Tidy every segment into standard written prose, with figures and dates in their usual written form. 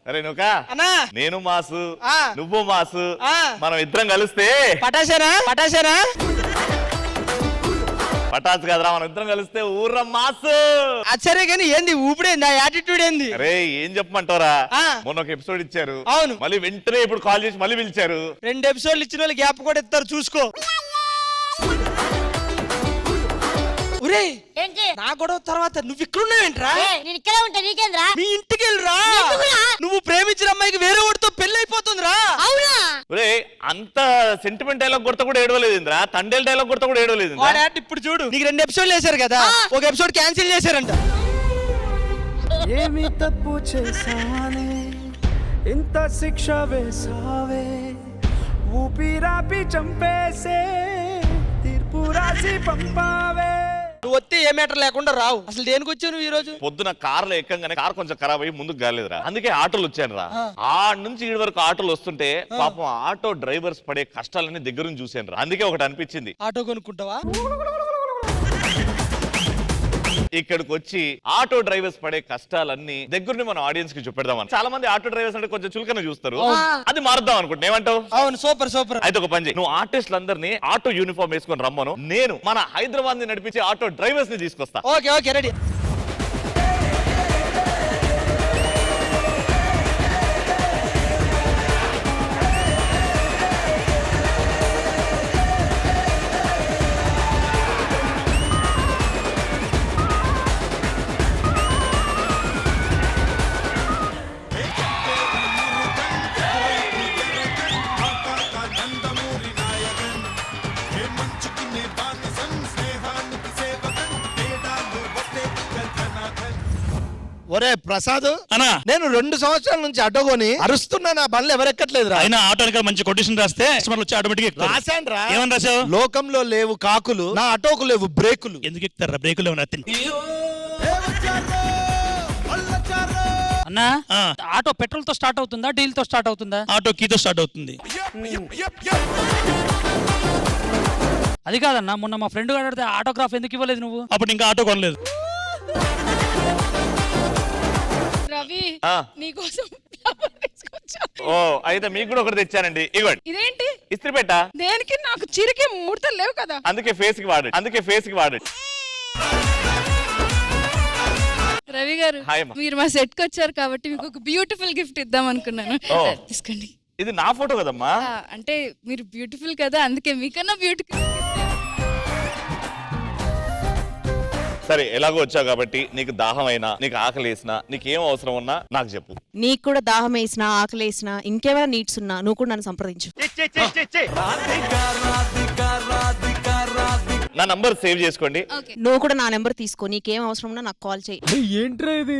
అరే నువ్వుకా నేను మాసు నువ్వు మాసు మనం ఇద్దరం కలిస్తే పటాసేనా పటాసు కదరా, మనం ఇద్దరం కలిస్తే ఊర్ర మాసు. సరే కానీ ఏంది ఊపిడేంది, ఆ యాటిట్యూడ్ ఏంది? అరే ఏం చెప్పమంటారా, మొన్న ఒక ఎపిసోడ్ ఇచ్చారు, అవును, మళ్ళీ వెంటనే ఇప్పుడు కాల్ చేసి మళ్ళీ పిలిచారు. 2 ఎపిసోడ్లు ఇచ్చిన వాళ్ళు గ్యాప్ కూడా ఇస్తారు, చూసుకో. నా గొడవ తర్వాత నువ్వు ఇక్కడున్నావేంట్రా? నేను ఇక్కడే ఉంటా, నీకేంద్రా? మీ ఇంటికి వెళ్ళరా, నువ్వు ప్రేమించిన అమ్మాయికి వేరే వాడితో పెళ్లి అయిపోతుందిరా. అవునా? అంత సెంటిమెంట్ డైలాగ్ కొడతా కూడా ఏడవలేదురా, తండేల్ డైలాగ్ కొడతా కూడా ఏడవలేదు. ఇప్పుడు చూడు, నీకు 2 ఎపిసోడ్లు వేశారు కదా, ఒక ఎపిసోడ్ క్యాన్సిల్ చేశారంట. ఏమి తప్పు చేశానే ఇంత శిక్ష వేసావే, ఊపిరాపి చంపేసే తీర్పు రాసి పంపావే. నువ్వు వస్తే ఏ మ్యాటర్ లేకుండా రావు. అసలు దేనికి వచ్చావు నువ్వు ఈ రోజు? పొద్దున కార్లో ఎక్కంగానే కార్ కొంచెం ఖరాబ్ అయ్యి ముందుకు గాలేదురా, అందుకే ఆటోలు వచ్చాను రా. ఆ నుంచి ఈ వరకు ఆటోలు వస్తుంటే పాపం ఆటో డ్రైవర్స్ పడే కష్టాలన్నీ దగ్గర నుంచి చూసాను రా, అందుకే ఒకటి అనిపించింది, ఆటో కొనుక్కుంటావా? ఇక్కడికి వచ్చి ఆటో డ్రైవర్స్ పడే కష్టాలన్నీ దగ్గరని మన ఆడియన్స్ కి చూపెడదామని. చాలా మంది ఆటో డ్రైవర్స్ అంటే కొంచెం చులకన చూస్తారు, అది మారుద్దాం అనుకుంటున్నా, ఏమంటావు? అవును, సూపర్ సూపర్. అయితే ఒక పని చేయి, నువ్వు ఆర్టిస్టులందరినీ ఆటో యూనిఫామ్ వేసుకొని రమ్మను, నేను మన హైదరాబాద్ ని నడిపించే ఆటో డ్రైవర్స్ ని తీసుకొస్తా. Okay okay, ready. ఒరే ప్రసాద్ అన్నా, నేను 2 సంవత్సరాల నుంచి అడ్డగొని అరుస్తున్నా, నా బండ్లు ఎవరెక్కట్లేదురా. అయినా ఆటోకి మంచి కొటేషన్ రాస్తే వచ్చి ఆటోమేటిక్ రాశాను రా. ఏమని రాశావు? లోకంలో లేవు కాకులు, నా ఆటోకు లేవు బ్రేకులు. ఎందుకు ఎక్కుతారా బ్రేకులు? అన్నా, ఆటో పెట్రోల్ తో స్టార్ట్ అవుతుందా, డీజిల్ తో స్టార్ట్ అవుతుందా? ఆటో కీతో స్టార్ట్ అవుతుంది. అది కాదన్నా, మొన్న మా ఫ్రెండ్ అడిగితే ఆటోగ్రాఫ్ ఎందుకు ఇవ్వలేదు నువ్వు? అప్పుడు ఇంకా ఆటో కొనలేదు. రవి, నీకోసం ఓ అయితే మీకు కూడా ఒకటి తెచ్చానండి, ఇవ్వండి. ఇదేంటి? ఇస్త్రీ పెట్ట. దేనికి? నాకు చిరికి ముడతలు లేవు కదా, అందుకే ఫేస్ కి వాడండి. రవి గారు, మీరు మా సెట్ కి వచ్చారు కాబట్టి మీకు ఒక బ్యూటిఫుల్ గిఫ్ట్ ఇద్దాం అనుకున్నాను, తీసుకోండి. ఇది నా ఫోటో కదమ్మా. అంటే మీరు బ్యూటిఫుల్ కదా, అందుకే మీకన్నా బ్యూటిఫుల్. సరే, ఎలాగో వచ్చావు కాబట్టి నీకు దాహం అయినా, నీకు ఆకలి వేసినా, నీకు ఏం అవసరం ఉన్నా నాకు చెప్పు. నీకు కూడా దాహం వేసినా, ఆకలి వేసినా, ఇంకేమైనా నీడ్స్ ఉన్నా నువ్వు కూడా నన్ను సంప్రదించు. నా నంబర్ సేవ్ చేసుకోండి. నువ్వు కూడా నా నెంబర్ తీసుకో, నీకేం అవసరం ఉన్నా నాకు కాల్ చేయి. ఏంట్రా ఇది?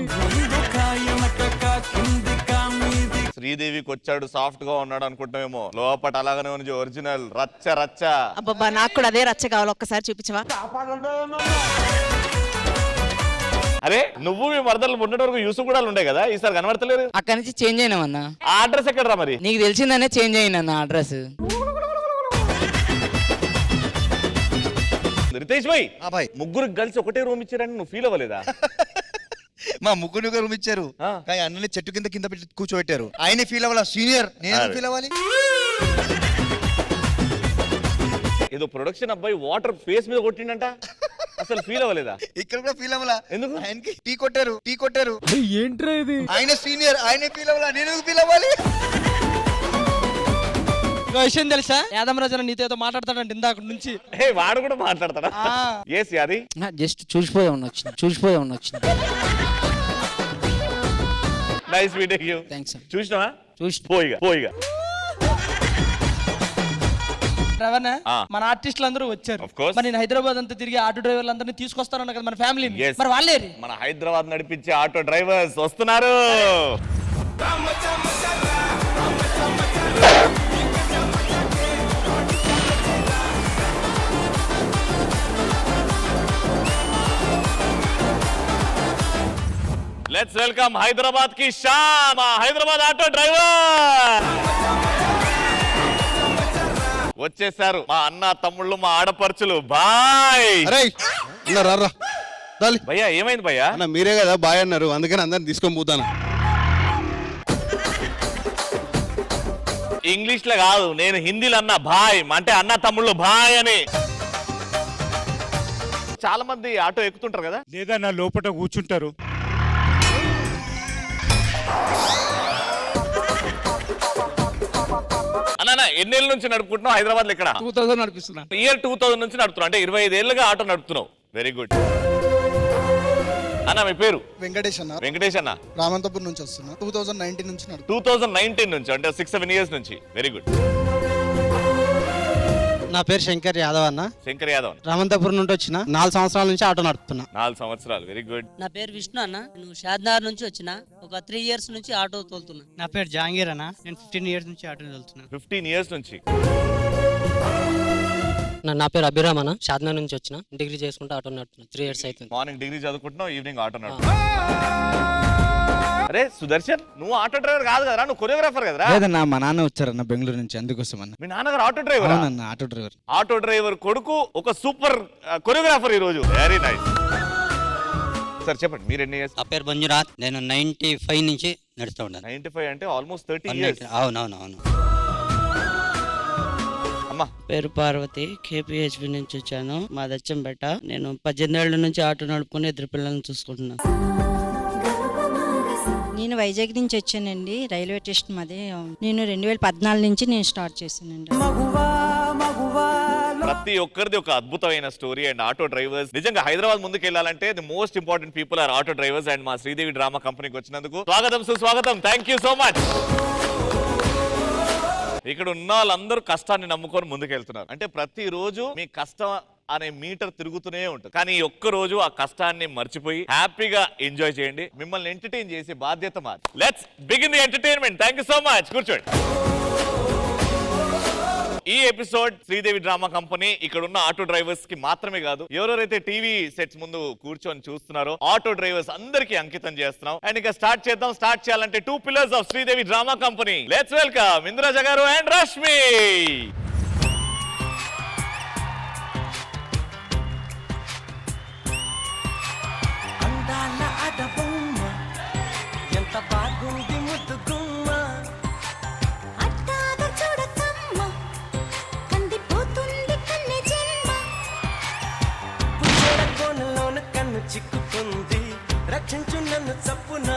శ్రీదేవికి వచ్చాడు, సాఫ్ట్ గా ఉన్నాడు అనుకుంటామేమో, లోపట అలాగనే ఉంది ఒరిజినల్ రచ్చ. అబ్బబ్బా, నాకు కూడా అదే రచ్చ కావాలి, ఒక్కసారి చూపించవా? అరే నువ్వు మీ మరదలు మొన్నటి వరకు యూసుఫ్ కూడా ఉండే కదా, ఈసారి కనబడతలేరు. అక్కడి నుంచి చేంజ్ అయినామన్నా. ఆ అడ్రస్ ఎక్కడరా మరి? నీకు తెలిసిందనే చేంజ్ అయినా అడ్రస్. రితేష్ భాయ్, ముగ్గురు కలిసి ఒకటే రూమ్ ఇచ్చారని నువ్వు ఫీల్ అవ్వలేదా? మా ముగ్గురు రూమ్ ఇచ్చారు, కానీ అన్నని చెట్టు కింద పెట్టి కూర్చోబెట్టారు. ఆయన ఫీల్ అవ్వాలా? సీనియర్ నేను ఫీల్ అవ్వాలి. ఏదో ప్రొడక్షన్ అబ్బాయి వాటర్ ఫేస్ మీద కొట్టిండంట, అసలు ఫీల్ అవ్వలేదా? ఇక్కడ కూడా ఫీల్ అవ్వాలా? ఎందుకు? ఆయనకి టీ కొట్టారు. ఏంట్రా ఇది? ఆయన సీనియర్, ఆయన ఫీల్ అవ్వాలా? నేను ఫీల్ అవ్వాలి. విషయం తెలుసా, యాదమరాజు నీతో ఏదో మాట్లాడతాడంట ఇందాక నుంచి. వాడు కూడా మాట్లాడతాడా? ఏసి అది జస్ట్ చూసిపోయా వచ్చింది. Nice meeting you. థాంక్స్. చూసినావా? పోయిగా. రవణ, మన ఆర్టిస్టులు అందరూ వచ్చారు. మరి నేను హైదరాబాద్ అంతా తిరిగి ఆటో డ్రైవర్లు అందరినీ తీసుకొస్తాను కదా మన ఫ్యామిలీ. మరి వాళ్ళే మన హైదరాబాద్ నడిపించే ఆటో డ్రైవర్స్ వస్తున్నారు. లెట్స్ వెల్కమ్ హైదరాబాద్ కి షాన్, హైదరాబాద్ ఆటో డ్రైవర్. వచ్చేసారు మా అన్న తమ్ముళ్ళు మా ఆడపడుచులు బాయ్. అరే రారా దాలి భయ్యా ఏమైంది భయ్యా? అన్న మీరే కదా బాయ్ అన్నారు, అందుకని అందరిని తీసుకొని పోతాను. ఇంగ్లీష్ లో కాదు, నేను హిందీలో అన్నా బాయ్ అంటే అన్న తమ్ముళ్ళు బాయ్ అని. చాలా మంది ఆటో ఎక్కుతుంటారు కదా? లేదా నా లోపల కూర్చుంటారు. అన్న ఎన్నేళ్ళ నుంచి నడుపుకుంటున్నావు హైదరాబాద్ లో? ఇక్కడ 2000 నడిపిస్తున్నా. ఇయర్ 2000 నుంచి నడుపుతున్నావు అంటే 25 ఏళ్ళుగా ఆటో నడుపుతున్నావు. వెరీ గుడ్ అన్న. మీ పేరు? వెంకటేష్ అన్న. వెంకటేష్ అన్న. రామంతపూర్ నుంచి వస్తున్నా. 2019 నుంచి 2019 నుంచి అంటే 6-7 ఇయర్స్ నుంచి. Very good. నా పేరు శంకర్ యాదవ్ అన్న. శంకర్ యాదవ్. రామంతపురం నుండి వచ్చిన 4 సంవత్సరాల నుంచి ఆటో నడుపుతున్నా. 4 సంవత్సరాలు. Very good. నా పేరు విష్ణు అన్న. నేను షాద్నగర్ నుంచి వచ్చిన. ఒక 3 ఇయర్స్ నుంచి ఆటో తోలుతున్నా. నా పేరు జహాంగీర్ అన్న. నేను 15 ఇయర్స్ నుంచి ఆటో తోలుతున్నా. 15 ఇయర్స్ నుంచి. నా పేరు అభిరామ్ అన్న. షాద్నగర్ నుంచి వచ్చిన. డిగ్రీ చేసుకుంటూ ఆటో నడుపుతున్నా. 3 ఇయర్స్ అవుతుంది. మార్నింగ్ డిగ్రీ చదువుకుంటున్నావు, ఈవినింగ్ ఆటో నడుపుతున్నావు. అరే సుదర్శన్, నువ్వు ఆటో డ్రైవర్ కాదు కదరా, నువ్వు కొరియోగ్రాఫర్ కదరా? లేదన్నా, మా నాన్న వచ్చారన్న బెంగళూరు నుంచి, అందుకోసం అన్న. మీ నాన్నగారు ఆటో డ్రైవర్? అవునన్న, ఆటో డ్రైవర్. ఆటో డ్రైవర్ కొడుకు ఒక సూపర్ కొరియోగ్రాఫర్ ఈ రోజు. Very nice. సార్ చెప్పండి, మీరు ఎన్ని ఇయర్స్? నా పేరు మంజునాథ్. నేను 95 నుంచి నడుస్తూ ఉన్నాను. 95 అంటే ఆల్మోస్ట్ 30 ఇయర్స్. అవునవును. అమ్మా పేరు పార్వతి. కేపీహెచ్బి నుంచి వచ్చాను. మా దచ్చంపేట. నేను 18 ఏళ్ల నుంచి ఆటో నడుపుకుని 2 పిల్లలను చూసుకుంటున్నాను. నేను వైజాగ్ నుంచి వచ్చానండి. రైల్వే స్టేషన్ మాది. నేను 2014 నుంచి నేను స్టార్ట్ చేశానండి. ప్రతి ఒక్కరిది ఒక అద్భుతమైన స్టోరీ. అండ్ ఆటో డ్రైవర్స్ నిజంగా హైదరాబాద్ ముందుకు వెళ్ళాలంటే the most important people are auto drivers. And మా శ్రీదేవి డ్రామా కంపెనీకి వచ్చినందుకు స్వాగతం, సుస్వాగతం. Thank you so much. ఇక్కడ ఉన్న వాళ్ళందరూ కష్టాన్ని నమ్ముకొని ముందుకు వెళ్తున్నారు. అంటే ప్రతి రోజు మీ కష్టం అనే మీటర్ తిరుగుతూనే ఉంటుంది. కానీ ఈ ఒక్క రోజు ఆ కష్టాన్ని మర్చిపోయి హ్యాపీగా ఎంజాయ్ చేయండి. మిమ్మల్ని ఎంటర్టైన్ చేసే బాధ్యత మాది. Let's begin the entertainment. Thank you so much. కూర్చోండి. ఈ ఎపిసోడ్ శ్రీదేవి డ్రామా కంపెనీ ఇక్కడ ఉన్న ఆటో డ్రైవర్స్ కి మాత్రమే కాదు, ఎవరెవరైతే టీవీ సెట్స్ ముందు కూర్చొని చూస్తున్నారో ఆటో డ్రైవర్స్ అందరికీ అంకితం చేస్తున్నాం. అండ్ ఇక స్టార్ట్ చేద్దాం. స్టార్ట్ చేయాలంటే 2 pillars of Sridevi drama company. Let's welcome Indraja గారు అండ్ రష్మి. చిక్కుకుంది రక్షించు నన్ను చప్పున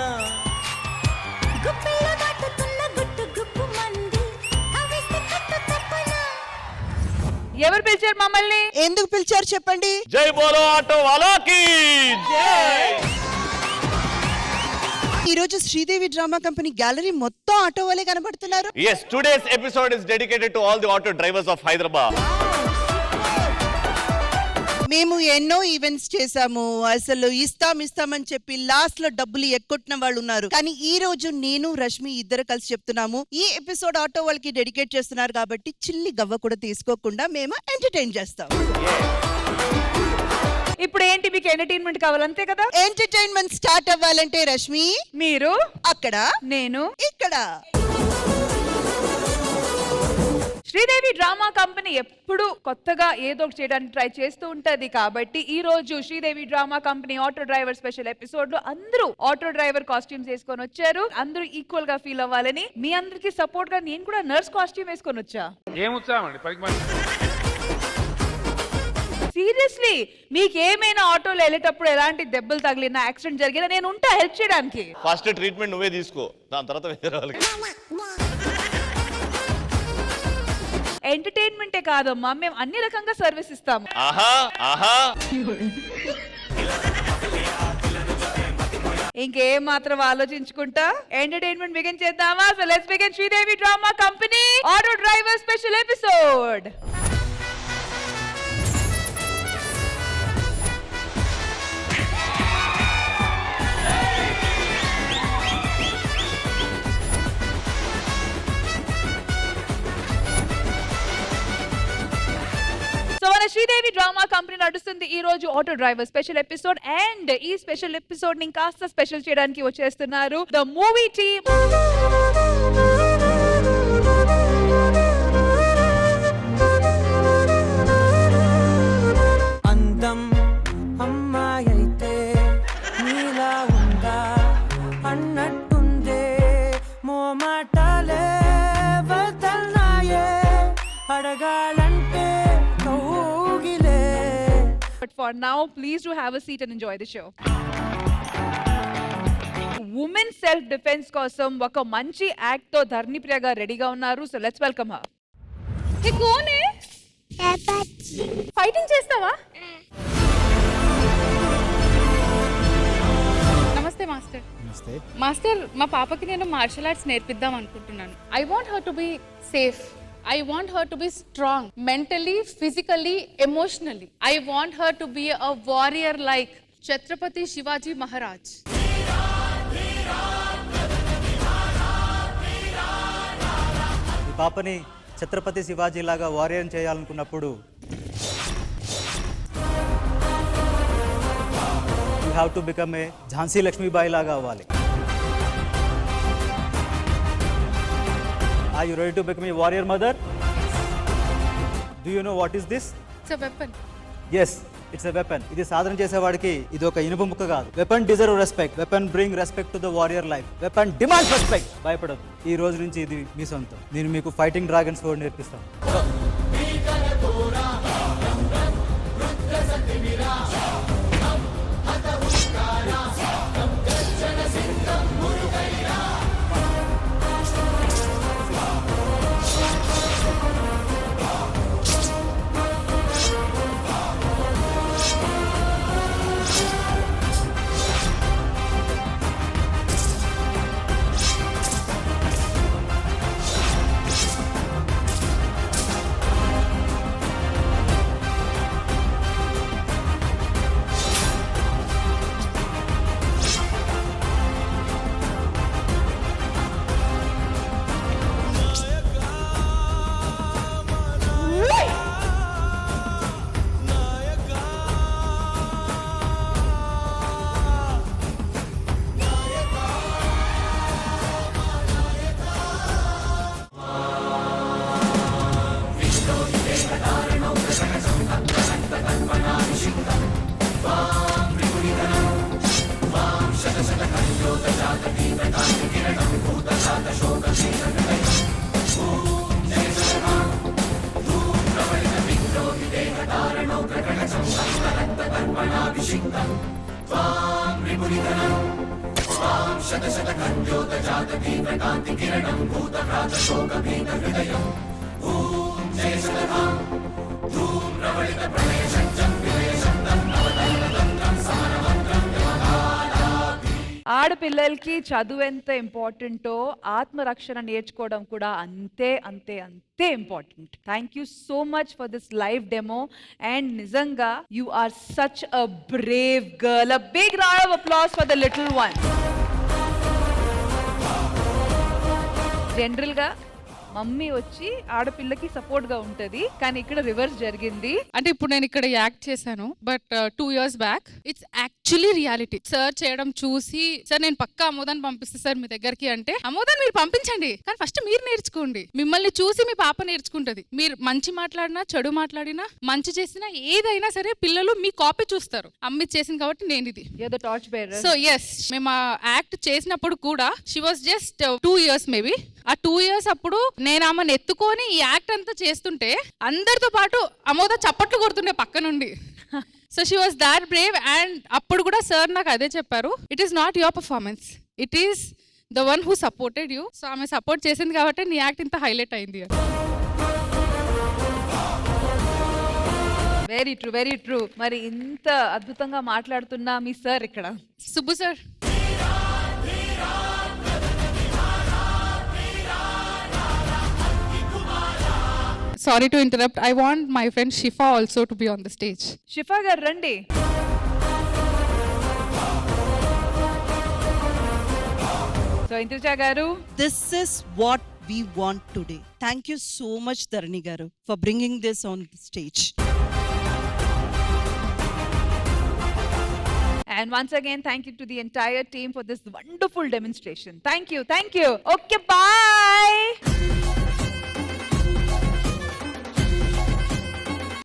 ఎవరు పిలిచారు మమ్మల్ని? ఎందుకు పిలిచారు చెప్పండి? జై బోలో ఆటో వాలాకి జై. ఈ రోజు శ్రీదేవి డ్రామా కంపెనీ గ్యాలరీ మొత్తం ఆటో వాళ్ళే కనబడుతున్నారు. Yes, today's episode is dedicated to all the auto drivers of Hyderabad. మేము ఎన్నో ఈవెంట్స్ చేసాము. అసలు ఇస్తామని చెప్పి లాస్ట్ లో డబ్బులు ఎక్కొట్టిన వాళ్ళు ఉన్నారు. కానీ ఈ రోజు నేను రష్మి ఇద్దరు కలిసి చెప్తున్నాము, ఈ ఎపిసోడ్ ఆటో వాళ్ళకి డెడికేట్ చేస్తున్నారు కాబట్టి చిల్లి గవ్వ కూడా తీసుకోకుండా మేము ఎంటర్టైన్ చేస్తాం. ఇప్పుడు ఏంటి, మీకు ఎంటర్టైన్మెంట్ కావాలంతే కదా? ఎంటర్టైన్మెంట్ స్టార్ట్ అవ్వాలంటే రష్మి మీరు అక్కడ, నేను ఇక్కడ. శ్రీదేవి డ్రామా కంపెనీ ఎప్పుడు కొత్తగా ఏదో ఒకటి చేయడానికి ట్రై చేస్తూ ఉంటది. కాబట్టి ఈ రోజు Sridevi drama company auto driver special episode లో అందరూ ఆటో డ్రైవర్ కాస్ట్యూమ్స్ వేసుకొని వచ్చారు. అందరూ ఈక్వల్ గా ఫీల్ అవ్వాలని మీ అందరికి సపోర్ట్ గా నేను కూడా నర్స్ కాస్ట్యూమ్ వేసుకొని వచ్చా. సీరియస్లీ, మీకు ఏమైనా ఆటోలో వెళ్ళేటప్పుడు ఎలాంటి దెబ్బలు తగిలినా, యాక్సిడెంట్ జరిగినా నేను ఉంటా హెల్ప్ చేయడానికి. ఫస్ట్ ట్రీట్మెంట్ నువ్వే తీసుకో, దాని తర్వాత వేరే వాళ్ళకి. ఎంటర్టైన్మెంటే కాదమ్మా, మేము అన్ని రకంగా సర్వీస్ ఇస్తాము. ఆహా ఆహా. ఇంకేం మాత్రం ఆలోచించుకుంటా ఎంటర్టైన్మెంట్ బిగిన్ చేద్దామా? So let's begin Sridevi drama company auto driver special episode. Sridevi drama company నడుస్తుంది ఈ రోజు auto driver special episode. And ఈ స్పెషల్ ఎపిసోడ్ ని కాస్త స్పెషల్ చేయడానికి వచ్చేస్తున్నారు ద మూవీ టీమ్. అడగాలంటే కౌగిలే. But for now, please do have a seat and enjoy the show. Women self defence కోసం ఒక మంచి యాక్ట్ తో ధర్నిప్రియ గారు రెడీగా ఉన్నారు. So let's welcome her. ఏ కోనే ఫైటింగ్ చేస్తావా? నమస్తే మాస్టర్. మాస్టర్, మా పాపకి నేను మార్షల్ ఆర్ట్స్ నేర్పిద్దాం అనుకుంటున్నాను. I want her to be safe. I want her to be strong mentally, physically, emotionally. I want her to be a warrior like Chhatrapati Shivaji Maharaj. ఈ పాపని ఛత్రపతి శివాజీ లాగా warrior చేయాలనుకున్నప్పుడు you have to become a Jhansi Lakshmibai లాగా అవ్వాలి. Are you ready to become a warrior mother? Do you know what is this? It's a weapon. Yes, it's a weapon. ఇది సాధన చేసేవాడికి ఇది ఒక ఇనుప ముక్క కాదు. Weapon deserve respect. Weapon bring respect to the warrior life. Weapon demands respect. భయపడదు. ఈ రోజు నుంచి ఇది మీ సొంతం. నేను మీకు ఫైటింగ్ డ్రాగన్స్ ఫోర్డ్ నేర్పిస్తాను. ఆడపిల్లలకి చదువు ఎంత ఇంపార్టెంటో ఆత్మరక్షణ నేర్చుకోవడం కూడా అంతే అంతే అంతే important. Thank you so much for this live demo and నిజంగా you are such a brave girl. A big round of applause for the little one. General గా మమ్మీ వచ్చి ఆడపిల్లకి సపోర్ట్ గా ఉంటది, కానీ ఇక్కడ రివర్స్ జరిగింది. అంటే ఇప్పుడు నేను ఇక్కడ యాక్ట్ చేశాను, but 2 years back it's actually reality. Sir చేయడం చూసి, సార్ నేను పక్కా అమోదాన్ని పంపిస్తాను సార్ మీ దగ్గరికి అంటే, అమోదాన్ని మీరు పంపించండి కానీ ఫస్ట్ మీరు నేర్చుకోండి. మిమ్మల్ని చూసి మీ పాప నేర్చుకుంటది. మీరు మంచి మాట్లాడినా చెడు మాట్లాడినా మంచి చేసినా ఏదైనా సరే పిల్లలు మీ కాపీ చూస్తారు. అమ్మి చేసింది కాబట్టి నేను ఇది టార్చ్ బేరర్. సో ఎస్, మేము ఆ యాక్ట్ చేసినప్పుడు కూడా she was just 2 years maybe. ఆ 2 years అప్పుడు నేను ఆమెను ఎత్తుకొని ఈ యాక్ట్ అంతా చేస్తుంటే అందరితో పాటు అమోద చప్పట్లు కొడుతుండే పక్క నుండి. So she was that Brave. And అప్పుడు కూడా సార్ నాకు అదే చెప్పారు, it is not your performance, it is the one who supported you. So ఆమె సపోర్ట్ చేసింది కాబట్టి నీ యాక్ట్ ఇంత హైలైట్ అయింది. Very true, very true. మరి ఇంత అద్భుతంగా మాట్లాడుతున్నా మీ సార్ ఇక్కడ, Subbu sir. Sorry to interrupt. I want my friend Shifa also to be on the stage. షిఫా గారు రండి. సో ఇంద్రజ గారు, this is what we want today. Thank you so much Dharani garu for bringing this on the stage. And once again, thank you to the entire team for this wonderful demonstration. Thank you, thank you. Okay, bye.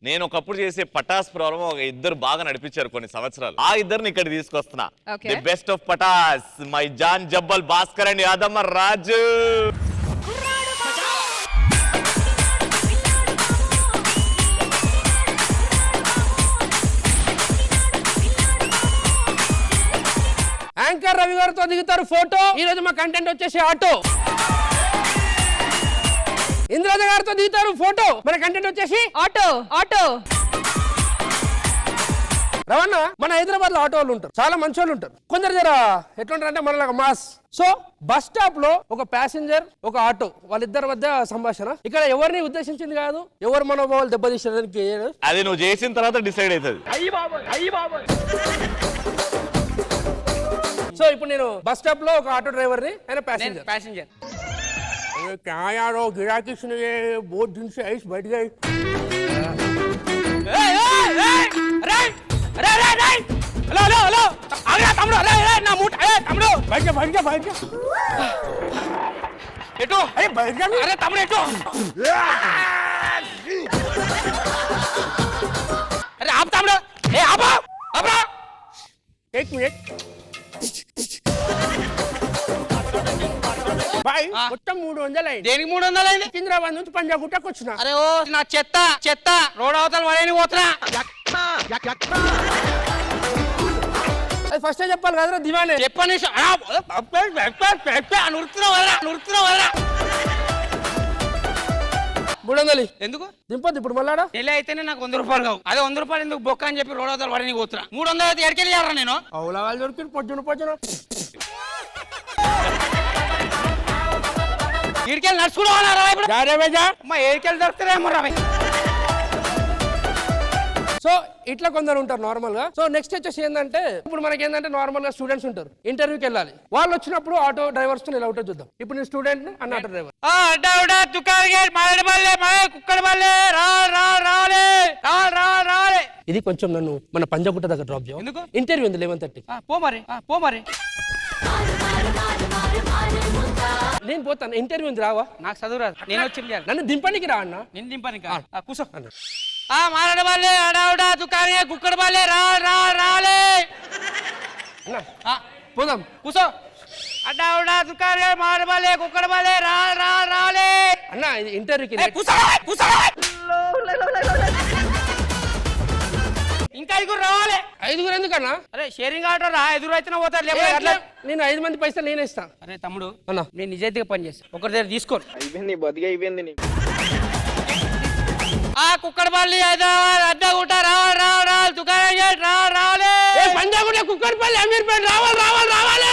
నేను ఒకప్పుడు చేసే Pataas programme ఒక ఇద్దరు బాగా నడిపించారు కొన్ని సంవత్సరాలు. ఆ ఇద్దరిని ఇక్కడ తీసుకొస్తున్నా. The best of Patas, my జాన్ జబ్బల్ భాస్కర్ అండ్ యాదమ్మ రాజు. రవి గారితో దిగుతారు ఫోటో. ఈ రోజు మా కంటెంట్ వచ్చేసి ఆటో. ఇంద్రజ గారితో దిగుతారు ఫోటో. మన కంటెంట్ వచ్చేసి ఆటో ఆటో. రవణ, మన హైదరాబాద్ లో ఆటో వాళ్ళు ఉంటారు, చాలా మంచి వాళ్ళు ఉంటారు. కొందరు జర ఎట్లుంటారు అంటే మనలాగా మాస్. సో బస్ స్టాప్ లో ఒక ప్యాసింజర్ ఒక ఆటో వాళ్ళిద్దరి మధ్య సంభాషణ. ఇక్కడ ఎవరిని ఉద్దేశించింది కాదు, ఎవరు మనోభావాలు దెబ్బతీసేదానికి. అది నువ్వు చేసిన తర్వాత డిసైడ్ అవుతుంది. సో ఇప్పుడు నేను బస్ స్టాప్ లో ఒక ఆటో డ్రైవర్ ని, ఆయన ప్యాసింజర్. क्या यार वो गिराकी सुने बहुत दिन से ऐस बैठ गए. हेलो आ गया तमड़ो. अरे ना मूठ तमड़ो बैठ जा एटो. अरे बैठ जा. अरे तमड़ो एटो. अरे आप तमड़ो. ए आप एक मिनट బాయ్. మొత్తం 300 అయింది. దేనికి 300 అయింది? సికింద్రాబాద్ నుంచి పంజాగుట్టకు వచ్చిన. అరే ఓ నా చెత్త రోడ్ అవతల వడేని పోతున్నా. అది ఫస్ట్ చెప్పాలి కదరా దివానే. చెప్పని నురుతున్నావు 300 ఎందుకు దింపొద్దు ఇప్పుడు మళ్ళా. నెల అయితేనే నాకు 100 రూపాయలు కావు. అదే 100 రూపాయలు ఎందుకు బొక్క అని చెప్పి రోడ్ అవతల వడేని పోతున్నా. 300 అయితే ఎడకెళ్ళారా నేను? అవులా వాళ్ళు దొరికి పొద్దున ఇడికెళ్ళి నడుచుకున్నారా ఇప్పుడు? మా ఏడికెళ్ళి దొరుకుతారేమో రా. సో ఇట్లా కొందరు ఉంటారు నార్మల్ గా. సో నెక్స్ట్ వచ్చేసి ఏంటంటే ఇప్పుడు మనకి ఏంటంటే నార్మల్ గా స్టూడెంట్స్ ఉంటారు, ఇంటర్వ్యూకి వెళ్ళాలి. వాళ్ళు వచ్చినప్పుడు ఆటో డ్రైవర్స్ తో ఎలా ఉంటుందో చూద్దాం. ఇప్పుడు నేను స్టూడెంట్ అన్న ఆటో డ్రైవర్. ఇది కొంచెం నన్ను మన పంజాగుట్ట దగ్గర డ్రాప్ చేయ. ఎందుకు? ఇంటర్వ్యూ ఉంది 11:30. పో మరి నేను పోతాను. ఇంటర్వ్యూ ఉంది, రావా? నాకు చదువు రాదు, నేను వచ్చి నన్ను దింపడానికి రా అన్న. నేను దింపడానికి కూర్చో. మారడ వాళ్ళే అడావుడా దుకాణే కుక్కడ వాళ్ళే రాలే పోదాం. కూర్చో. అడావుడా దుకాణే మారడ వాళ్ళే కుక్కడ వాళ్ళే రాలే అన్న. ఇది ఇంటర్వ్యూకి ఇంకా 5 రావాలి. 5 ఎందుకన్నా? అరే షేరింగ్ ఆటో రా, 5 అయితేనే పోతారు. నేను 5 మంది పైసలు నేనే ఇస్తాను. అరే తమ్ముడు అన్న, నేను నిజాయితీగా పని చేస్తాను. ఒకరి దగ్గర తీసుకోరు. అయిపోయింది కుక్కడపల్లి హైదరాబాద్ అడ్డగుట్ట రావాలి దుకాణం రావాలి. పంజాగుట్ట కుక్కడపల్లి అమీర్పేట రావాలి.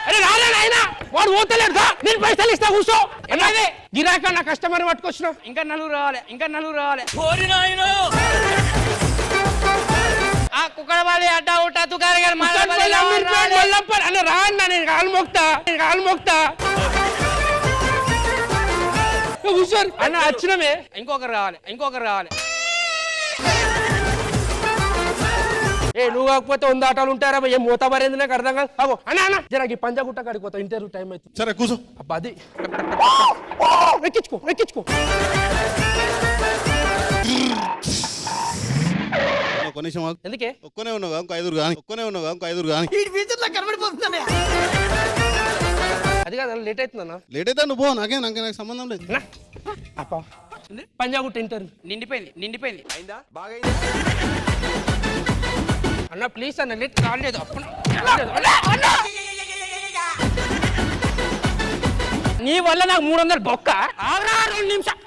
అరే రాలేదు ఆయన, వాడు పోతలేడు. నేను పైసలు ఇస్తా, కూర్చో. ఎలాగే గిరాక నా కస్టమర్ పట్టుకొచ్చిన. ఇంకా 4 రావాలి. కుక్కడపల్లి అడ్డగుట్ట దుకాణం అన్న రా అన్న, నేను కాలు మోక్తా కూర్చోరు అన్న. వచ్చినమే ఇంకొకరు రావాలి. నువ్వు కాకపోతే 100 ఆటోలు ఉంటారా? ఏం మూత పరేంది నాకు అర్థం కాదు. అగో అన్న జర ఈ పంజాగుట్ట కాడికి పోతా, ఇంటర్వ్యూ టైం అవుతుంది. సరే కూర్చో. అబ్బా అది ఎక్కించుకో. కొనిషం ఎందుకే ఒక్కనే ఉన్నావు ఇంకో 5 కానీ. అది కాదు లేట్ అవుతుందన్నా. లేట్ అయితే నువ్వు పో, నాకు సంబంధం లేదు. పంజాగుట్ట ఇంటర్వ్యూ నిండిపోయింది. అయిందా? బాగా అన్న ప్లీజ్ అన్న, లేట్ కాలేదు. నీ వల్ల నాకు 300 బొక్క. ఆగరా 2 నిమిషాలు.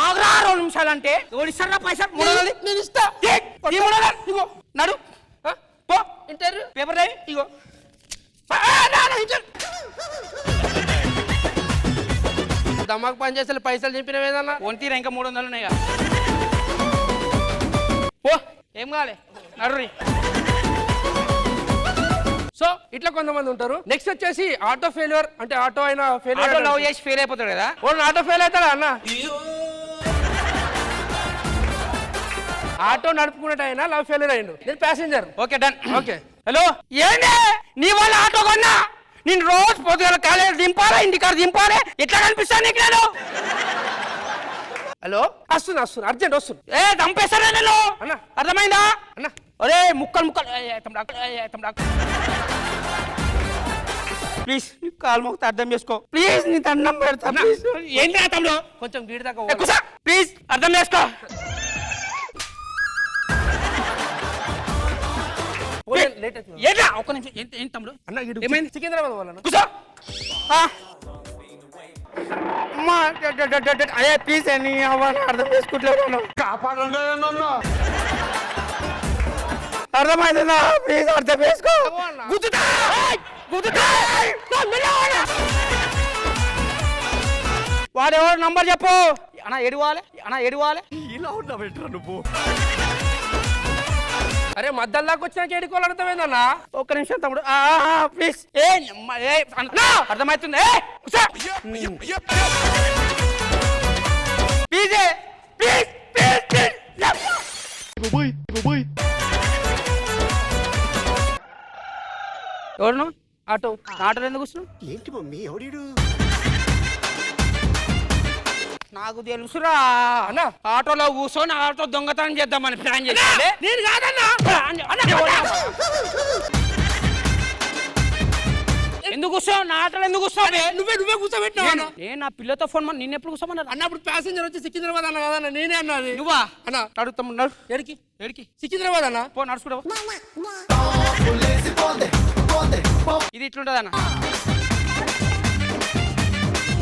ఆగరా 2 నిమిషాలు అంటే ఓడిస్తారా పైసలు? 300 నేను ఇస్తా. ఇగో నడు పో. ఇంటర్వ్యూ పేపర్ రాయి. ఇగో దమాక్ పని చేస్తే పైసలు చెప్పినవేదన్నా. ఒంటిరా ఇంకా 300 ఉన్నాయి. పో, ఏం కావాలి నడు. సో ఇట్లా కొంతమంది ఉంటారు. నెక్స్ట్ వచ్చేసి ఆటో ఫెయిల్యూర్ అంటే ఆటో అయినా ఫెయిల్యూర్ లవ్ చేసి ఫెయిల్ అయిపోతాడు కదా. ఆటో ఫెయిల్ అవుతాడా అన్న? ఆటో నడుపుకున్నట్టు అయినా లవ్ ఫెయిల్యూర్ అయ్యిండు. నేను passenger. Okay done. Okay hello, ఏంటి నీ వాళ్ళ ఆటో కొన్నా? నేను రోజు పొద్దుగల కాలేజ్ దింపాలా, ఇంటికాడ దింపాలి. ఎట్లా కనిపిస్తాను నీకు నేను? హలో వస్తున్నా అర్జెంట్ వస్తున్నా. చంపేస్తారా నేను అన్న? అర్థమైందా అన్న? అరే ముక్కలు ప్లీజ్ కాలు మొక్కితే అర్థం చేసుకో ప్లీజ్. నీ దండం పెడతా. ఏంటి తమ్ముడు కొంచెం గీడి దాకా ప్లీజ్ అర్థం చేసుకో. లేట్ అవుతుంది ఏంటా ఒక్క నిమిషం ఏంటి తమ్ముడు అన్న ఇటు ఏమైంది? సికింద్రాబాద్ వాళ్ళన్న కూర్చో అమ్మా అయ్యా ప్లీజ్ అని అవ్వాలి అర్థం చేసుకుంటలేను అర్థమైందా ప్లీజ్ అర్థం చేసుకో గుద్దుతా గుద్దుతా వాడెవరు నంబర్ చెప్పు అన్న ఎడవాలి ఇలా ఉన్నా బెటర్ నువ్వు. అరే మధ్యలో దాకా వచ్చినాక ఏడుకోవాలి అర్థమైందన్న ఒక్క నిమిషం తమ్ముడు ప్లీజ్ అర్థమవుతుంది ప్లీజ్ ప్లీజ్ ఎవరు ఆటో ఆటోలో ఎందుకు కూర్చున్నావు ఏంటి మమ్మీ ఎవడు నాకు తెలుసురా అన్న ఆటోలో కూర్చొని ఆటో దొంగతనం చేద్దామని ప్లాన్ చేసి నేను కాదన్నా ఎందుకు కూర్చోవు నా ఆటోలో ఎందుకు కూర్చోవు నువ్వే కూర్చోబెట్టినా నేను నా పిల్లతో ఫోన్ నిన్న ఎప్పుడు కూర్చోమన్నారు అన్నప్పుడు ప్యాసింజర్ వచ్చి సికింద్రాబాద్ అన్న కదన్న నేనే అన్నది నువ్వా అన్న అడుగుతాము ఎడికి సికింద్రాబాద్ అన్న పో నడుచుకుంటావు ఇది ఇట్లుంటది అన్న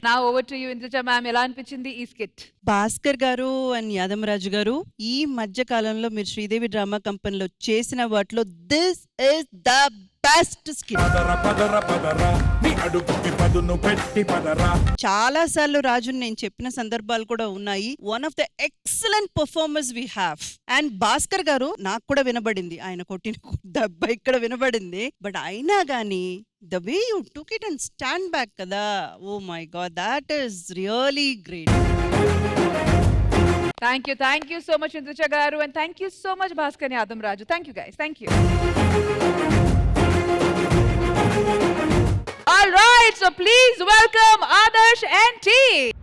నా over to you Indraja ma'am, ఎలా అనిపించింది ఈ స్కిట్? భాస్కర్ గారు అండ్ యాదమరాజు గారు, ఈ మధ్య కాలంలో మీరు శ్రీదేవి డ్రామా కంపెనీలో చేసిన వాటిలో this is the best skit. చాలా సార్లు రాజు నేను చెప్పిన సందర్భాలు కూడా ఉన్నాయి. One of the excellent performers we have. And Bhaskar గారు నాకు కూడా వినబడింది, ఆయన కొట్టిన దెబ్బ ఇక్కడ వినబడింది. బట్ అయినా గానీ the way you took it and stand back kada, oh my god, that is really great. Thank you so much Indrucha garu, and thank you so much Bhaskar and Adam Raju. Thank you guys, thank you. All right, so please welcome Adarsh and team.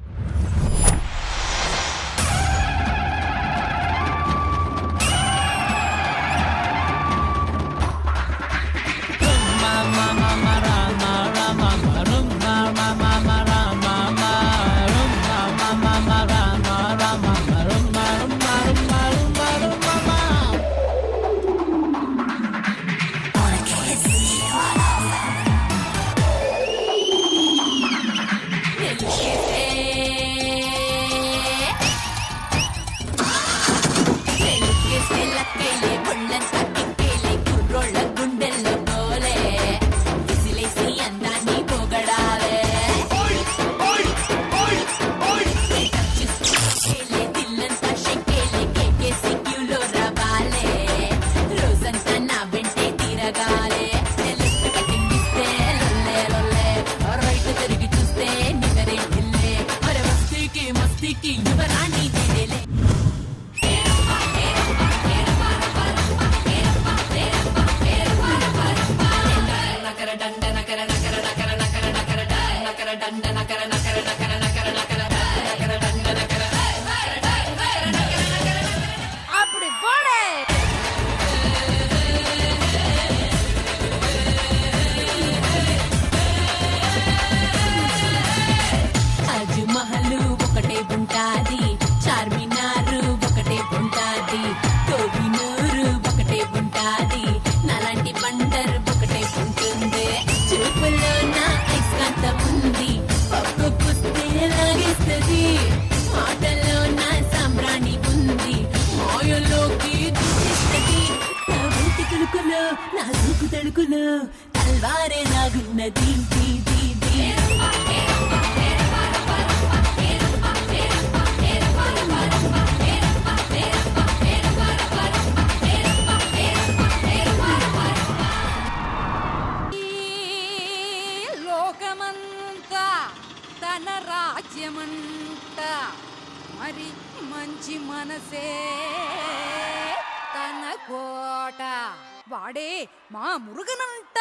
లోకమంతా తన రాజ్యమంతా మరి మంచి మనసే తన కోట వాడే మా మురుగనంట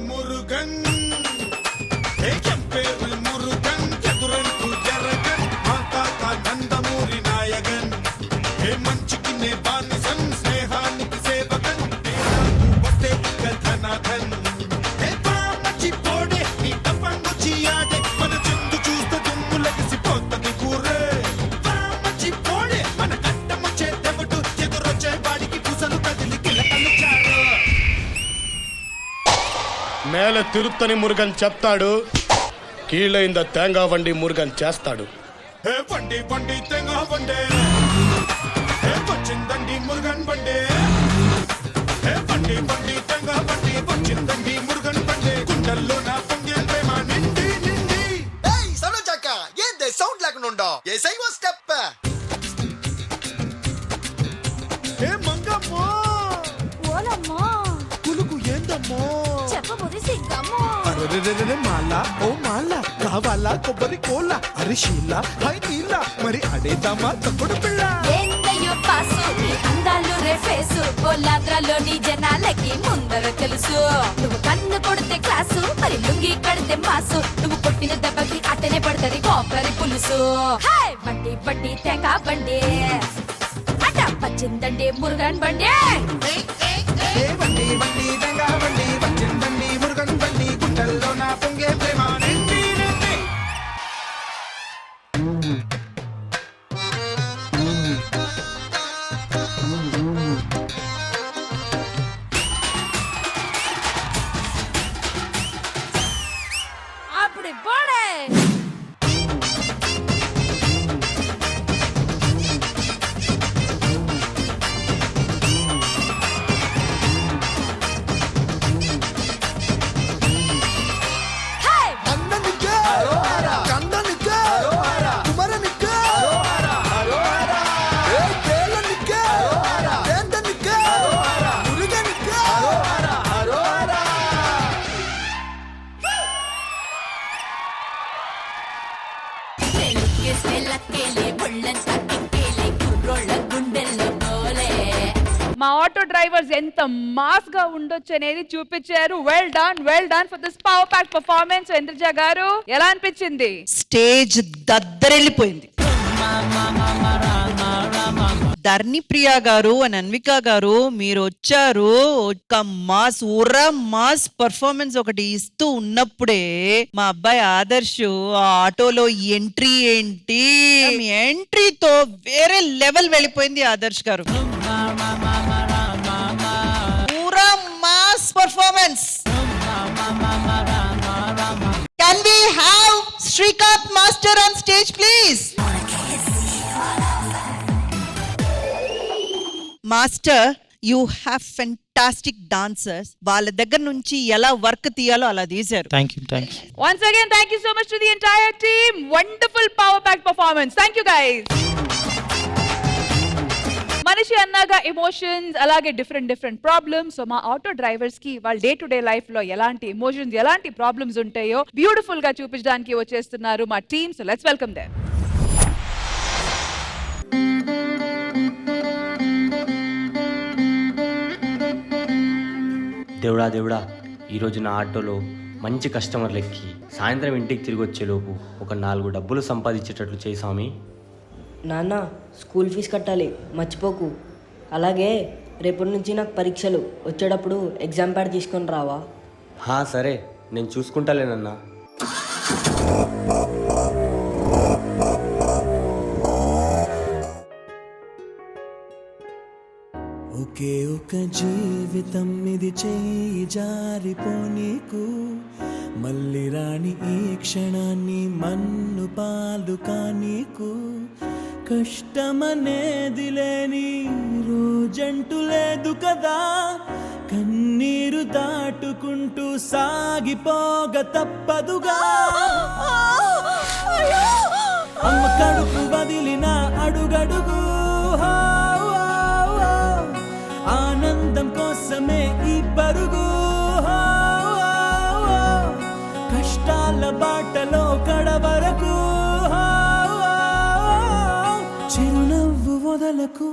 మురుగన్ మురుగన్ ఎదురంటూ జరగన్ మా తాత నందమూరి నాయగన్ జనార్దన్ ఏ పామచి పోడే నీ తప్పంగుచి ఆడే మన చిందు చూస్తే దుమ్ము లగిసిపోతుంది కూరే పామచి పోడే మన కట్టముచ్చే దెబ్బటు ఎదురొచ్చే వాడికి పుసలు కదిలి కిలకలు చారు மேல திருத்தணி முருகன் செத்தாடு கீழே இந்த தேங்காய் வண்டி முருகன் చేస్తాడు హే బండి బండి తెంగా బండే హే వచ్చిందండి మురుగన్ బండే హే బండి బండి తెంగా బండి వచ్చిందండి మురుగన్ బండే గుండెల్లో నా పొంగే ప్రేమ నిండి నిండి ఏయ్ సరోజక్క ఏందే సౌండ్ లేకుండా ఉండో ఏసై ఓ స్టెప్ హే మంగమ్మో ఓలమ్మా కులుకు ఏందమ్మో చెప్పబోతే సిగ్గమ్మో అరెరెరెరె మాలా ఓ మాలా కావాలా కొబ్బరి కోల అరిశీల హై నీల మరి అడేదామా తప్పుడు పిల్ల ఏందయ్యో పాసు నీ అందాలు రేఫేసు బొల్లాద్రలోని జనాలకి ముందర తెలుసు నువ్వు కన్ను కొడితే క్లాసు మరి లుంగి కడితే మాసు నువ్వు కొట్టిన దెబ్బకి అట్టనే పడుతుంది కోపరి పులుసు హాయ్ బండి బండి తెంగా బండి అట వచ్చిందండి మురుగన్ బండి హే బండి బండి తెంగా బండి వచ్చిందండి మురుగన్ బండి గుండెల్లో నా పొంగే ప్రేమ నిండి నిండి அப்படி போடு అన్ననికే కన్ననికే కుమరనికే ఏ కేలనికే ఏందనికే మురుగనికే మా ఆటో డ్రైవర్స్ ఎంత మాస్ గా ఉండొచ్చు అనేది చూపించారు. Well done for this power pack performance. Indraja గారు ఎలా అనిపించింది? స్టేజ్ దద్దరెళ్ళిపోయింది. ధర్ని ప్రియా గారు అండ్ అన్విక గారు మీరు వచ్చారు, ఒక మాస్ మాస్ పర్ఫార్మెన్స్ ఒకటి ఇస్తూ ఉన్నప్పుడే మా అబ్బాయి ఆదర్శ్ ఆ ఆటోలో ఎంట్రీ ఏంటి, మీ ఎంట్రీతో వేరే లెవెల్ వెళ్ళిపోయింది ఆదర్శ్ గారు. పూరా mass performance. Can we have Srikanth Master on stage, please? Master, you have fantastic dancers. వాళ్ళ దగ్గర నుంచి ఎలా వర్క్ తీయాలో అలా తీశారు. Thank you. Once again, thank you so much to the entire team. Wonderful power pack performance. Thank you guys. మనిషి అన్నాగా emotions, అలాగే different problems. So మా auto drivers కి వాళ్ళ డే టు డే లైఫ్ లో ఎలాంటి ఎమోషన్స్, ఎలాంటి ప్రాబ్లమ్స్ ఉంటాయో beautiful గా చూపించడానికి వచ్చేస్తున్నారు మా team. So let's welcome them. దేవుడా ఈరోజు నా ఆటోలో మంచి కస్టమర్లు ఎక్కి సాయంత్రం ఇంటికి తిరిగి వచ్చేలోపు ఒక 4 డబ్బులు సంపాదించేటట్లు చేయి స్వామి. నాన్న, స్కూల్ ఫీజు కట్టాలి మర్చిపోకు. అలాగే రేపటి నుంచి నాకు పరీక్షలు, వచ్చేటప్పుడు ఎగ్జామ్ ప్యాడ్ తీసుకొని రావా? సరే, నేను చూసుకుంటాలేనన్నా. ఒకే ఒక జీవితం ఇది చేయి జారిపోనీకు, మళ్ళీ రాని ఈ క్షణాన్ని మన్ను పాలు కానీకు, కష్టమనేది లేని రోజంటూ లేదు కదా, కన్నీరు దాటుకుంటూ సాగిపోగ తప్పదుగా. అమ్మ కడుపు వదిలిన అడుగడుగు ఆనందం కోసమే ఈ పరుగు, కష్టాల బాటలో కడవరకు చిరునవ్వు వదలకు.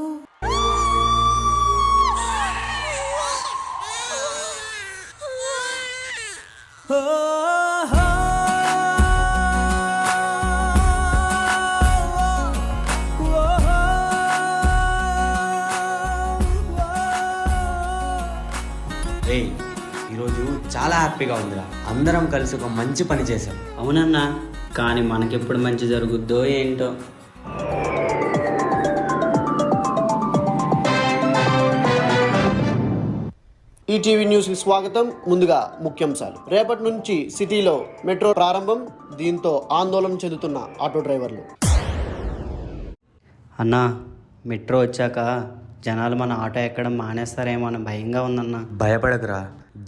ఈరోజు చాలా హ్యాపీగా ఉందిరా. అందరం కలిసి ఒక మంచి పని చేశాం. అవునన్నా, కానీ మనకెప్పుడు మంచి జరుగుద్దో ఏంటో. ఈటీవీ న్యూస్కి స్వాగతం. ముందుగా ముఖ్యాంశాలు. రేపటి నుంచి సిటీలో మెట్రో ప్రారంభం, దీంతో ఆందోళన చెందుతున్న ఆటో డ్రైవర్లు. అన్నా, మెట్రో వచ్చాక జనాలు మన ఆటో ఎక్కడం మానేస్తారేమో అని భయంగా ఉందన్నా. భయపడకురా,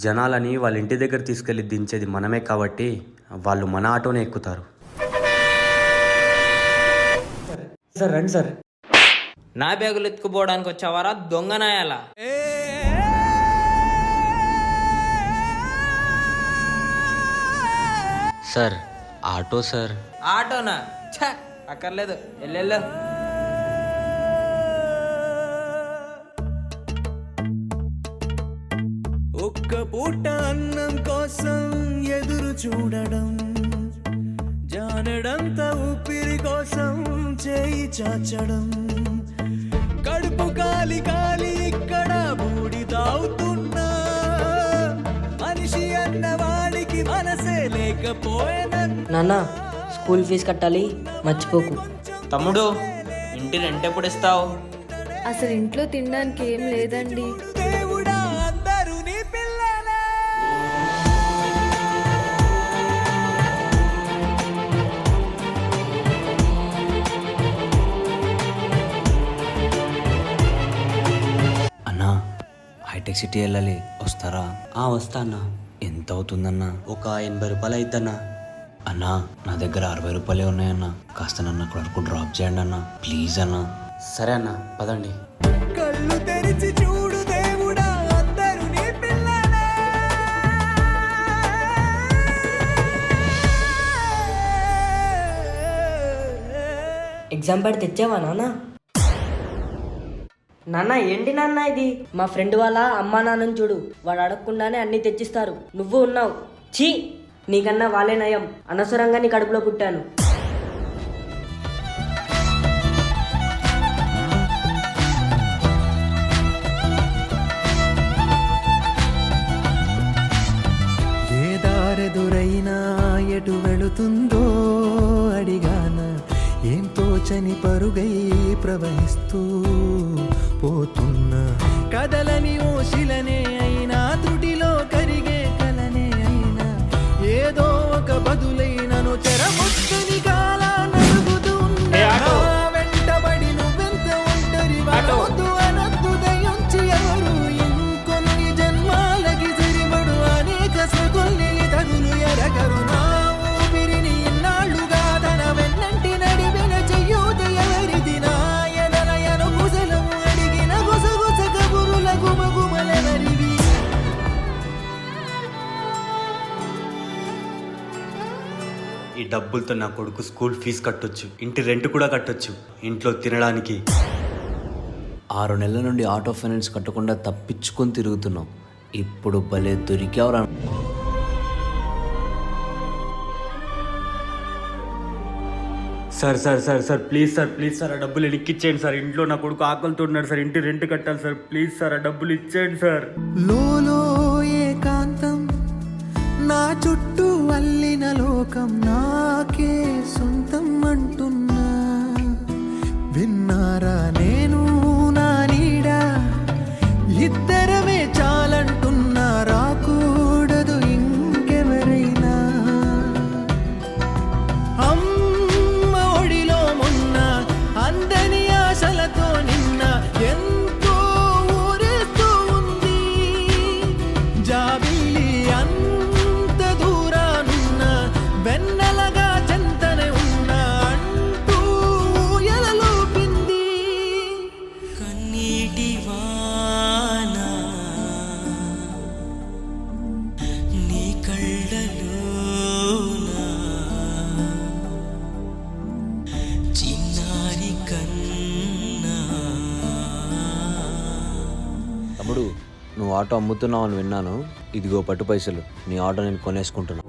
జనాలని వాళ్ళ ఇంటి దగ్గర తీసుకెళ్ళి దించేది మనమే కాబట్టి వాళ్ళు మన ఆటోనే ఎక్కుతారు. సార్ రండి సార్. నా బ్యాగులు ఎత్తుకుపోవడానికి వచ్చావారా దొంగనాయాల? Sir auto sir. ఆటోనా? ఛ, అక్కర్లేదు, వెళ్ళు. ఒక్క పూట అన్నం కోసం ఎదురు చూడడం, జానడంత ఊపిరి కోసం చేయి చాచడం, కడుపు కాలి కాలి ఇక్కడ బూడి తాగుతున్నా, మనిషి అన్నవాడికి మనసే లేకపోయినా. నాన్న, స్కూల్ ఫీజు కట్టాలి, మర్చిపోకు. తమ్ముడు, ఇంటి రెంట్ ఎప్పుడు ఇస్తావు? అసలు ఇంట్లో తినడానికి ఏం లేదండి. దేవుడా, అందరూ నీ పిల్లలే. అన్నా, హైటెక్ సిటీ వెళ్ళాలి, వస్తారా? వస్తా అన్నా. ఎంత అవుతుందన్నా? ఒక 80 రూపాయలు అయిద్దన్నా. అన్నా, నా దగ్గర 60 రూపాయలే ఉన్నాయన్నా, కాస్త నన్ను అక్కడ వరకు డ్రాప్ చేయండి అన్నా, ప్లీజ్ అన్నా. సరే అన్నా, పదండి. కళ్ళు తెరిచి చూడు దేవుడా, అందరూ నీ పిల్లలే. ఎగ్జామ్ ప్యాడ్ తెచ్చావా నాన్న? నాన్న, ఏంటి నాన్న ఇది? మా ఫ్రెండ్ వాళ్ళ అమ్మా నాన్నని చూడు, వాడు అడగకుండానే అన్నీ తెచ్చిస్తారు. నువ్వు ఉన్నావు. ఛీ, నీకన్నా వాళ్ళే నయం. అనవసరంగా నీ కడుపులో పుట్టాను. ఏ దారెదురైనా ఎటు వెళుతుందో అడిగాన, ఏం తోచని పరుగై ప్రవహిస్తూ పోతున్నా, కదలని ఓశిలనే అయినా, త్రుటిలో కరిగే కలనే అయినా, ఏదో ఒక బదులైనను చెరముచ్చని కాలా నలుగుతున్నా, వెంటబడి నువ్వెంత ఒంటరి వాడవద్దు అనద్దు దయించి ఎవరు, ఇంకొన్ని జన్మాలకి సరిపడు అనేక స్మృతుల్ని తగులు ఎరగరు, నా ఊపిరిని ఇన్నాళ్ళుగా తన వెన్నంటి నడిపిన చెయ్యూత ఎవరిది, నా ఎదలయను కుశలము అడిగిన గుసగుస కబురుల గుమగుమలెవరివి. ఈ డబ్బులతో నా కొడుకు స్కూల్ ఫీజు కట్టొచ్చు, ఇంటి రెంట్ కూడా కట్టొచ్చు, ఇంట్లో తినడానికి. 6 నెలల నుండి ఆటో ఫైనాన్స్ కట్టకుండా తప్పించుకొని తిరుగుతున్నాం. ఇప్పుడు భలే దొరికావురా. Sir sir sir sir please sir, please sir, ఆ డబ్బులు ఎక్కిచ్చేయండి సార్. ఇంట్లో నా కొడుకు ఆకలితో ఉన్నాడు సార్, ఇంటి రెంట్ కట్టాలి సార్. ప్లీజ్ సార్, ఆ డబ్బులు ఇచ్చేయండి సార్. లోలో ఏకాంతం, నా చుట్టూ అల్లిన లోకం నాకే సొంతం అంటున్నా, విన్నారా నేను నా నీడ, ఇద్దరమే చాలంటున్నా, రాకూడదు ఇంకెవరైనా. అమ్మ ఒడిలో మొన్న అందని ఆశలతో నిన్న ఎంతో ఊరేస్తూ ఉంది, జాబిల్లి అంత దూరానున్న వెన్నెలగా చెంతనే ఉన్నా అంటూ ఎలలోపింది. కన్నీటి వాన నీ కళ్ళలోనా, చిన్నారి కన్నా. తమ్ముడు, నువ్వు ఆటో అమ్ముతున్నావు అని విన్నాను. ఇదిగో పట్టు పైసలు, నీ ఆటో నేను కొనేసుకుంటున్నా.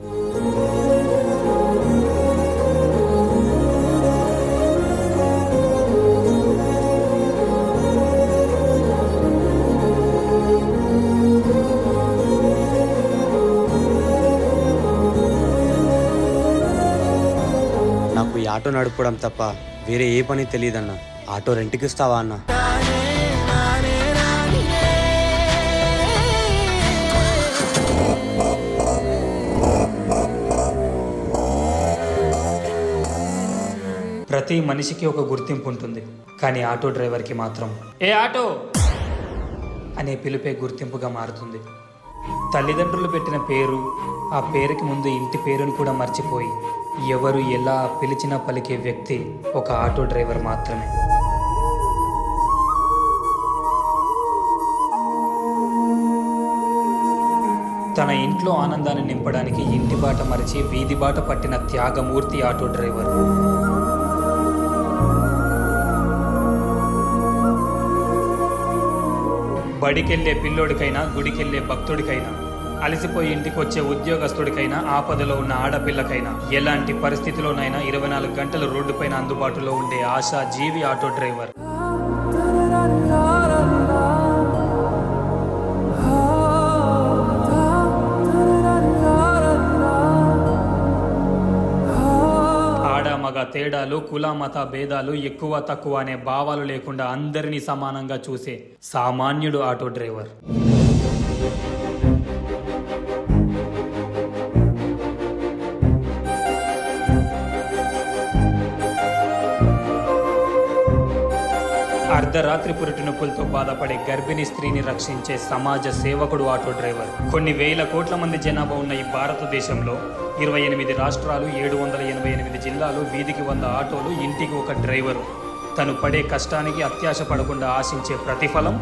ఆటో నడపడం తప్ప వేరే ఏ పని తెలియదన్నా. ఆటో రెంట్కి ఇస్తావా అన్న? ప్రతి మనిషికి ఒక గుర్తింపు ఉంటుంది, కానీ ఆటో డ్రైవర్కి మాత్రం ఏ ఆటో అనే పిలుపే గుర్తింపుగా మారుతుంది. తల్లిదండ్రులు పెట్టిన పేరు, ఆ పేరుకి ముందు ఇంటి పేరును కూడా మర్చిపోయి ఎవరు ఎలా పిలిచినా పలికే వ్యక్తి ఒక ఆటో డ్రైవర్ మాత్రమే. తన ఇంట్లో ఆనందాన్ని నింపడానికి ఇంటి బాట మరిచి వీధి బాట పట్టిన త్యాగమూర్తి ఆటో డ్రైవర్. బడికెళ్ళే పిల్లోడికైనా, గుడికెళ్ళే భక్తుడికైనా, అలసిపోయి ఇంటికి వచ్చే ఉద్యోగస్తుడికైనా, ఆపదలో ఉన్న ఆడపిల్లకైనా, ఎలాంటి పరిస్థితిలోనైనా 24 గంటలు రోడ్డుపైన అందుబాటులో ఉండే ఆశా జీవి ఆటో డ్రైవర్. మగ తేడాలు, కుల మత భేదాలు, ఎక్కువ తక్కువ అనే భావాలు లేకుండా అందరినీ సమానంగా చూసే సామాన్యుడు ఆటో డ్రైవర్. అర్ధరాత్రి పురిటి నొప్పులతో బాధపడే గర్భిణీ స్త్రీని రక్షించే సమాజ సేవకుడు ఆటో డ్రైవర్. కొన్ని వేల కోట్ల మంది జనాభా ఉన్న ఈ భారతదేశంలో 28 రాష్ట్రాలు, 788 జిల్లాలు, వీధికి 100 ఆటోలు, ఇంటికి ఒక డ్రైవరు. తను పడే కష్టానికి అత్యాశ పడకుండా ఆశించే ప్రతిఫలం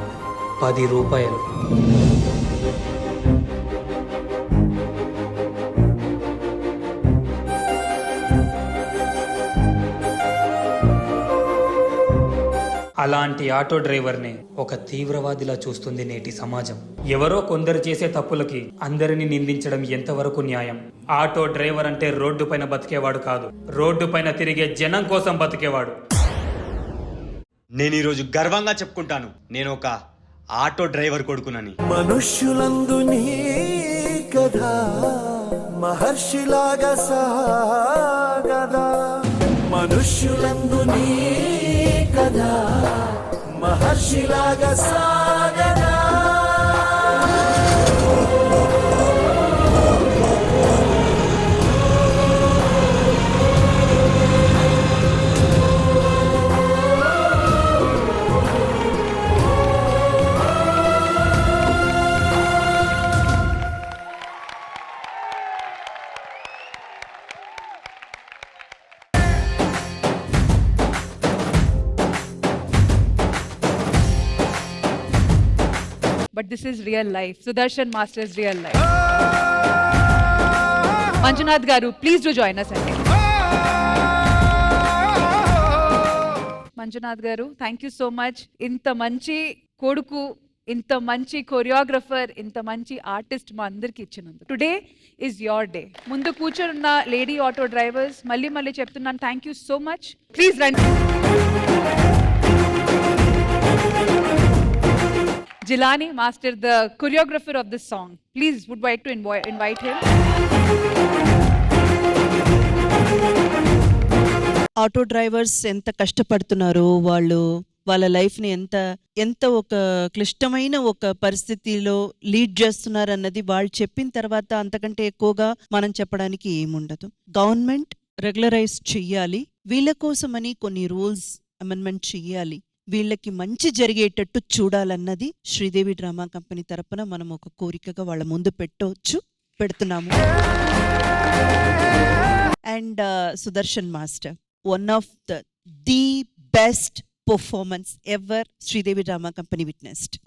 10 రూపాయలు. అలాంటి ఆటో డ్రైవర్ని ఒక తీవ్రవాదిలా చూస్తుంది నేటి సమాజం. ఎవరో కొందరు చేసే తప్పులకి అందరినీ నిందించడం ఎంతవరకు న్యాయం? ఆటో డ్రైవర్ అంటే రోడ్డు పైన బతికేవాడు కాదు, రోడ్డు పైన తిరిగే జనం కోసం బతికేవాడు. నేను ఈరోజు గర్వంగా చెప్పుకుంటాను, నేను ఒక ఆటో డ్రైవర్ కొడుకునని. మనుష్యులందు నీ కథ మహర్షిలాగా సాగదా, మనుష్యులందు నీ కథ మహర్షిలాగా సాగదా. But this is real life. Sudarshan Master's real life. Manjunath Garu, please do join us. Manjunath Garu, thank you so much. Inta manchi koduku, inta manchi choreographer, inta manchi artist ma andarki ichinandu. Today is your day. Mundu కూర్చున్న lady auto drivers మళ్ళీ చెప్తున్నాను, thank you so much. Please run. Jilani Master, the choreographer of this song. Please would like to invite him. Auto drivers ఎంత కష్టపడుతున్నారో, వాళ్ళు వాళ్ళ లైఫ్ని ఎంత ఒక క్లిష్టమైన ఒక పరిస్థితిలో లీడ్ చేస్తున్నారు అన్నది వాళ్ళు చెప్పిన తర్వాత అంతకంటే ఎక్కువగా మనం చెప్పడానికి ఏముండదు. గవర్నమెంట్ రెగ్యులరైజ్ చెయ్యాలి, వీళ్ళ కోసమని కొన్ని రూల్స్ అమెండ్మెంట్ చెయ్యాలి, వీళ్ళకి మంచి జరిగేటట్టు చూడాలన్నది శ్రీదేవి డ్రామా కంపెనీ తరపున మనం ఒక కోరికగా వాళ్ళ ముందు పెడుతున్నాము. And Sudarshan master, one of the best performance ever Sridevi drama company witnessed.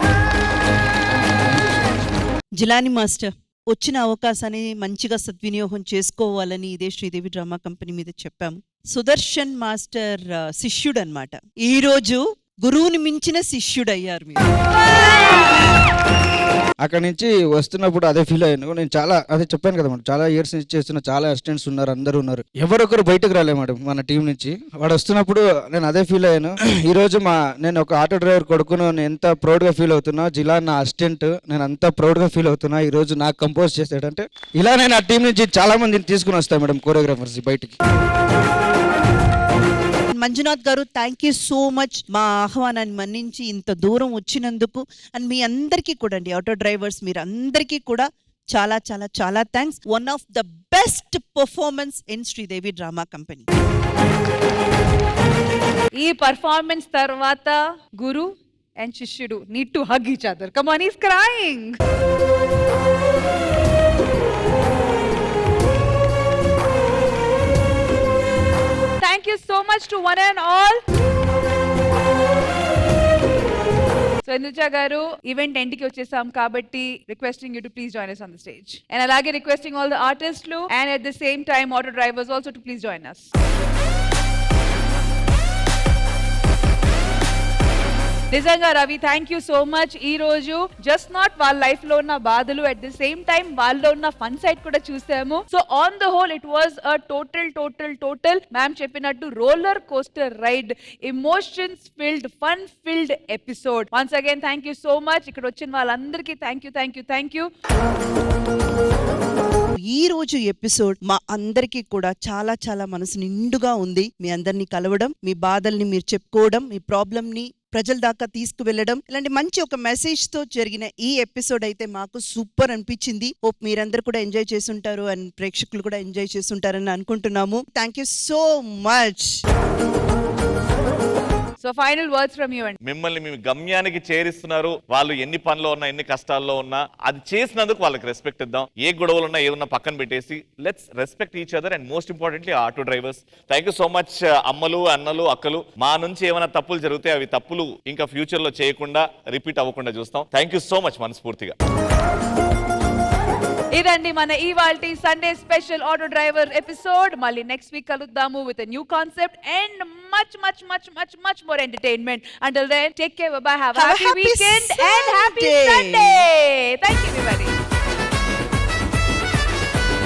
Jilani master, వచ్చిన అవకాశాన్ని మంచిగా సద్వినియోగం చేసుకోవాలని ఇదే శ్రీదేవి డ్రామా కంపెనీ మీద చెప్పాము. సుదర్శన్ మాస్టర్ శిష్యుడు అన్నమాట. ఈరోజు గురువుని మించిన శిష్యుడు అయ్యారు మీరు. అక్కడ నుంచి వస్తున్నప్పుడు అదే ఫీల్ అయ్యాను. నేను చాలా అదే చెప్పాను కదా మేడం, చాలా ఇయర్స్ నుంచి చేస్తున్న చాలా అసిస్టెంట్స్ ఉన్నారు, అందరూ ఉన్నారు, ఎవరొకరు బయటకు రాలే మేడం మన టీం నుంచి. వాడు వస్తున్నప్పుడు నేను అదే ఫీల్ అయ్యాను. ఈ రోజు నేను ఒక ఆటో డ్రైవర్ కొడుకును ఎంత ప్రౌడ్గా ఫీల్ అవుతున్నా. జిలా నా అసిస్టెంట్, నేను అంత ప్రౌడ్గా ఫీల్ అవుతున్నా. ఈ రోజు నాకు కంపోజ్ చేసాడంటే ఇలా నేను ఆ టీం నుంచి చాలా మందిని తీసుకుని వస్తాను మేడం, కోరియోగ్రాఫర్స్ బయటికి. అండ్ మంజునాథ్ గారు థ్యాంక్ యూ సో మచ్ మా ఆహ్వానాన్ని మన్నించి ఇంత దూరం వచ్చినందుకు. అండ్ మీ అందరికీ కూడా అండి ఆటో డ్రైవర్స్ మీరు అందరికీ కూడా చాలా చాలా చాలా thanks. One of the best performance in Sridevi drama company. ఈ పర్ఫార్మెన్స్ తర్వాత గురు అండ్ శిష్యుడు need to hug each other. Come on, he's crying. Thank you so much to one and all. So Induja గారు ఈవెంట్ ఎండ్కి వచ్చేసాం కాబట్టి requesting you to please join us on the stage. And అలాగే requesting all the ఆర్టిస్టులు and at the same time auto drivers also to please join us. నిజంగా Ravi thank you so much. ఈ రోజు just not వాళ్ళ life లో ఉన్న బాధలు at the same time వాళ్ళలో ఉన్న ఫన్ సైడ్ కూడా చూసాము. So on the whole it was a total ma'am చెప్పినట్టు roller coaster ride, emotions filled, fun filled episode. Once again thank you so much. ఇక్కడ వచ్చిన వాళ్ళందరికీ థ్యాంక్ యూ. ఈ రోజు ఎపిసోడ్ మా అందరికీ కూడా చాలా చాలా మనసు నిండుగా ఉంది. మీ అందరినీ కలవడం, మీ బాధల్ని మీరు చెప్పుకోవడం, మీ ప్రాబ్లమ్ ని ప్రజల దాకా తీసుకువెళ్ళడం, ఇలాంటి మంచి ఒక మెసేజ్ తో జరిగిన ఈ ఎపిసోడ్ అయితే మాకు సూపర్ అనిపించింది. హోప్ మీరందరూ కూడా ఎంజాయ్ చేసుంటారు అండ్ ప్రేక్షకులు కూడా ఎంజాయ్ చేసుంటారని అనుకుంటున్నాము. Thank you so much. So final words from you అండి. మిమ్మల్ని మీ గమ్యానికి చేరిస్తున్నారు. వాళ్ళు ఎన్ని పనులు ఉన్నా, ఎన్ని కష్టాల్లో ఉన్నా, అది చేసినందుకు వాళ్ళకి రెస్పెక్ట్ ఇద్దాం. ఏ గొడవలు ఉన్నా, ఏదన్నా పక్కన పెట్టేసి let's respect each other. And most importantly auto drivers, thank you so much. అమ్మలు, అన్నలు, అక్కలు, మా నుంచి ఏమైనా తప్పులు జరిగితే అవి తప్పులు ఇంకా ఫ్యూచర్ లో చేయకుండా, రిపీట్ అవ్వకుండా చూస్తాం. థ్యాంక్ యూ సో మచ్ మనస్ఫూర్తిగా. ఇదండి మన ఇవాల్టి Sunday special auto driver episode. మళ్ళీ నెక్స్ట్ వీక్ కలుద్దాము with a new concept and much more entertainment. Until then, take care, bye bye, have a happy weekend and happy Sunday. Thank you everybody.